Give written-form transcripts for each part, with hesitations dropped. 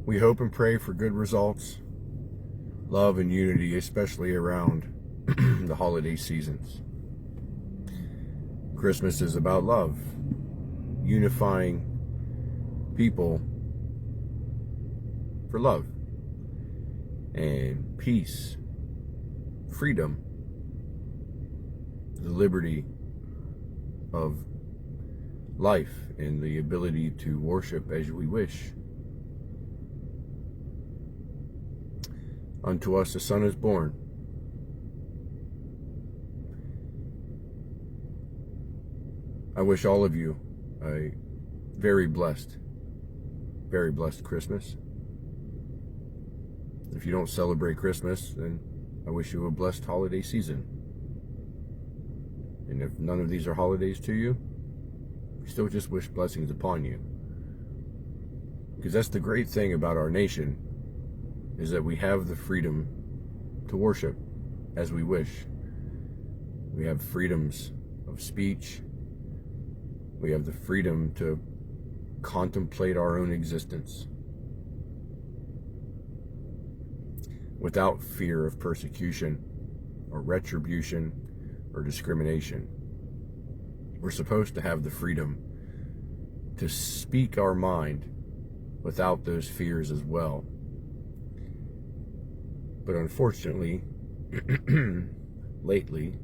We hope and pray for good results, love and unity, especially around the holiday seasons. Christmas is about love, unifying people for love and peace, freedom, the liberty of life, and the ability to worship as we wish. Unto us a son is born. I wish all of you a very blessed Christmas. If you don't celebrate Christmas, then I wish you a blessed holiday season. And if none of these are holidays to you, we still just wish blessings upon you. Because that's the great thing about our nation, is that we have the freedom to worship as we wish. We have freedoms of speech. We have the freedom to contemplate our own existence without fear of persecution or retribution or discrimination. We're supposed to have the freedom to speak our mind without those fears as well. But unfortunately, lately,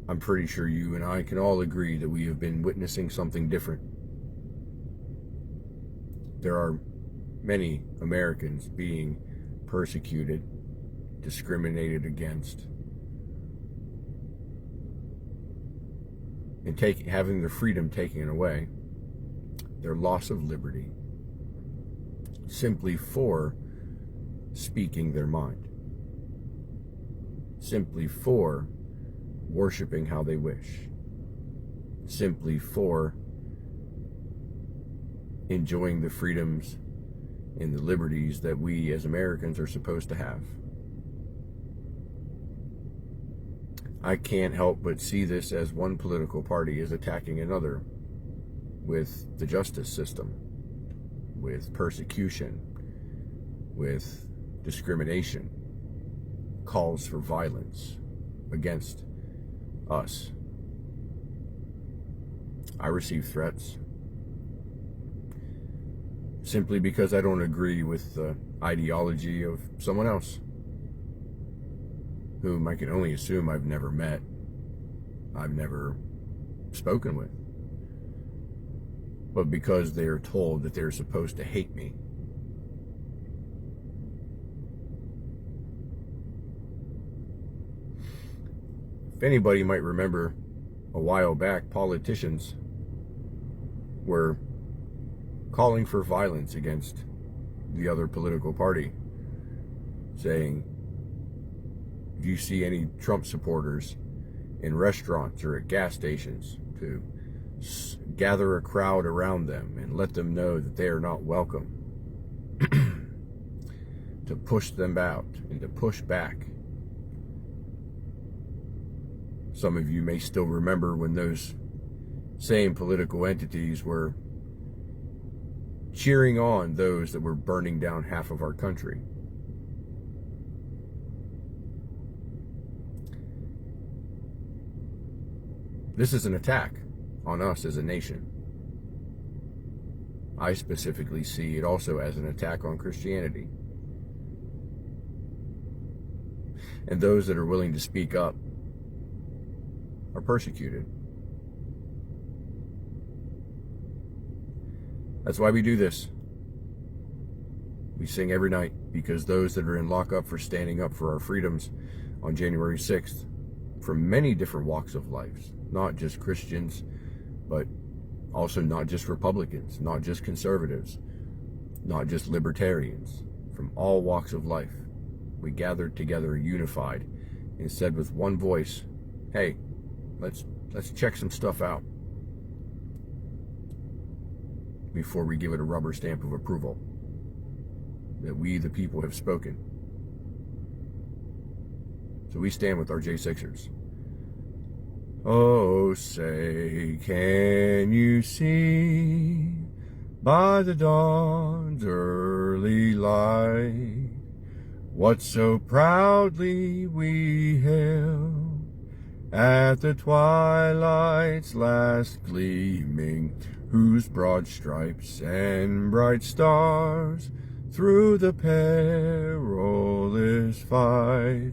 I'm pretty sure you and I can all agree that we have been witnessing something different. There are many Americans being persecuted, discriminated against, and having their freedom taken away, their loss of liberty, simply for speaking their mind, simply for worshiping how they wish, simply for enjoying the freedoms and the liberties that we as Americans are supposed to have. I can't help but see this as one political party is attacking another with the justice system, with persecution, with discrimination, calls for violence against us. I receive threats simply because I don't agree with the ideology of someone else, whom I can only assume I've never met, I've never spoken with, but because they are told that they're supposed to hate me. If anybody might remember, a while back, politicians were calling for violence against the other political party, saying, if you see any Trump supporters in restaurants or at gas stations, to gather a crowd around them and let them know that they are not welcome, to push them out and to push back. Some of you may still remember when those same political entities were cheering on those that were burning down half of our country. This is an attack on us as a nation. I specifically see it also as an attack on Christianity. And those that are willing to speak up are persecuted. That's why we do this. We sing every night because those that are in lockup for standing up for our freedoms on January 6th, from many different walks of life, not just Christians, but also not just Republicans, not just conservatives, not just libertarians, from all walks of life, we gathered together unified and said with one voice, hey, let's check some stuff out before we give it a rubber stamp of approval that we, the people, have spoken. So we stand with our J6ers. Oh, say, can you see by the dawn's early light, what so proudly we hailed at the twilight's last gleaming, whose broad stripes and bright stars through the perilous fight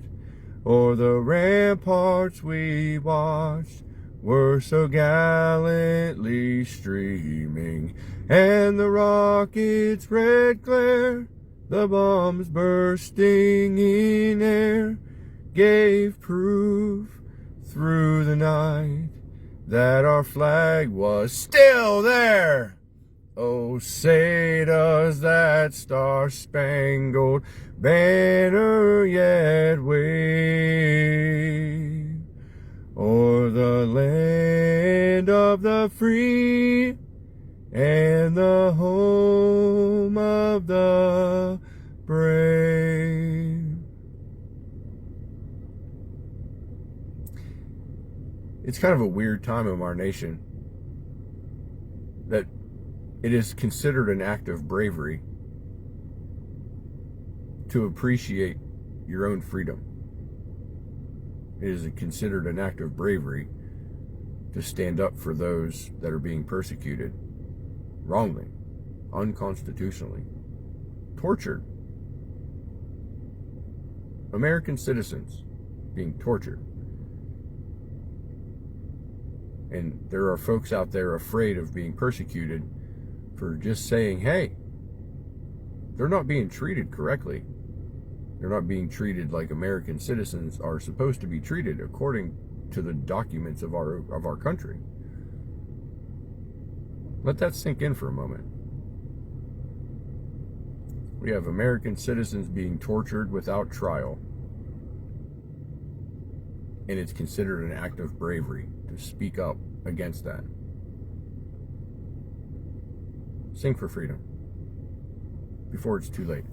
o'er the ramparts we watched were so gallantly streaming, and the rocket's red glare, the bombs bursting in air, gave proof through the night that our flag was still there. Oh, say does that star-spangled banner yet wave o'er the land of the free and the home of the brave. It's kind of a weird time in our nation that it is considered an act of bravery to appreciate your own freedom. It is considered an act of bravery to stand up for those that are being persecuted wrongly, unconstitutionally, tortured. American citizens being tortured. And there are folks out there afraid of being persecuted for just saying, hey, they're not being treated correctly. They're not being treated like American citizens are supposed to be treated according to the documents of our country. Let that sink in for a moment. We have American citizens being tortured without trial, and it's considered an act of bravery to speak up against that. Sing for freedom before it's too late.